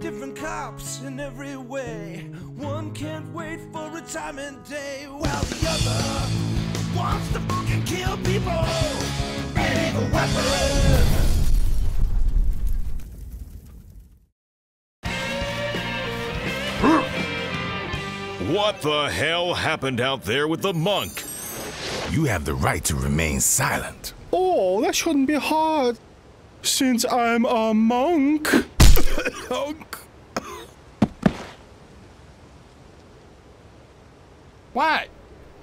different cops in every way. One can't wait for retirement day, while the other wants to fucking kill people. Ready for weapons. What the hell happened out there with the monk? You have the right to remain silent. Oh, that shouldn't be hard, since I'm a monk. What?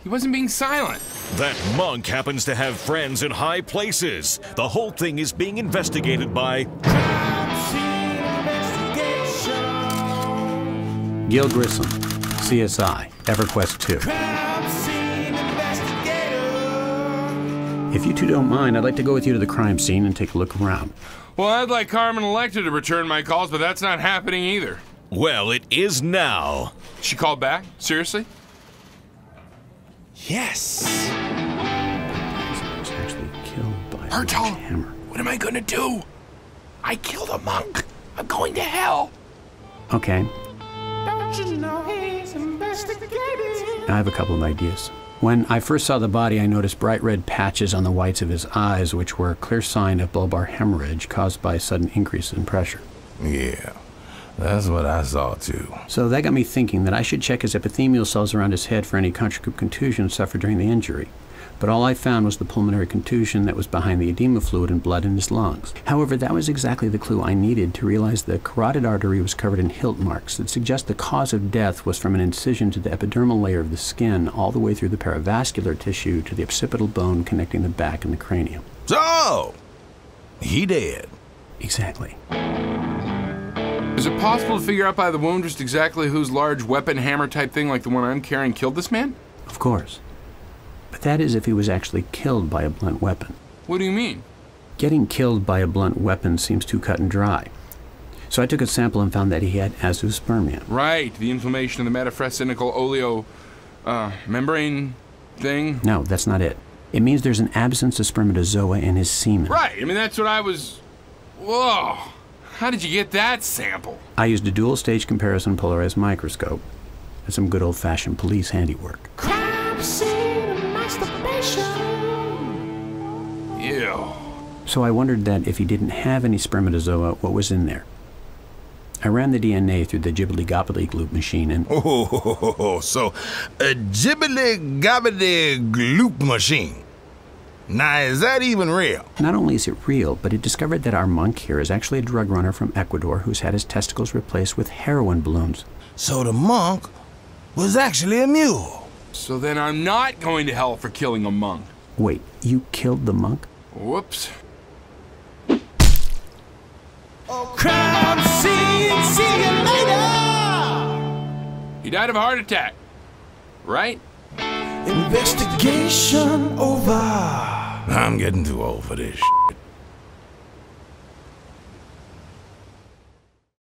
He wasn't being silent. That monk happens to have friends in high places. The whole thing is being investigated by... Gil Grissom, CSI, EverQuest II. If you two don't mind, I'd like to go with you to the crime scene and take a look around. Well, I'd like Carmen Electra to return my calls, but that's not happening either. Well, it is now. She called back? Seriously? Yes. He was actually killed by a hammer. What am I gonna do? I killed a monk. I'm going to hell. Okay, Don't you know he's investigating? I have a couple of ideas. When I first saw the body, I noticed bright red patches on the whites of his eyes, which were a clear sign of bulbar hemorrhage caused by a sudden increase in pressure. Yeah, that's what I saw too. So that got me thinking that I should check his epithelial cells around his head for any conjunctive contusion suffered during the injury. But all I found was the pulmonary contusion that was behind the edema fluid and blood in his lungs. However, that was exactly the clue I needed to realize the carotid artery was covered in hilt marks that suggest the cause of death was from an incision to the epidermal layer of the skin all the way through the perivascular tissue to the occipital bone connecting the back and the cranium. So, he dead. Exactly. Is it possible to figure out by the wound just exactly whose large weapon hammer type thing like the one I'm carrying killed this man? Of course. But that is if he was actually killed by a blunt weapon. What do you mean? Getting killed by a blunt weapon seems too cut and dry. So I took a sample and found that he had azoospermia. Right, the inflammation of the metaphysical oleo membrane thing. No, that's not it. It means there's an absence of spermatozoa in his semen. Right, I mean that's what I was... Whoa! How did you get that sample? I used a dual-stage comparison polarized microscope and some good old-fashioned police handiwork. Crime scene masturbation. Ew. So I wondered that if he didn't have any spermatozoa, what was in there? I ran the DNA through the jibbly-gobbly-gloop machine and... Oh, so a jibbly-gobbly-gloop machine. Now, is that even real? Not only is it real, but it discovered that our monk here is actually a drug runner from Ecuador who's had his testicles replaced with heroin balloons. So the monk was actually a mule. So then I'm not going to hell for killing a monk. Wait, you killed the monk? Whoops. Crime scene, see you later. He died of a heart attack. Right? Investigation over. I'm getting too old for this shit.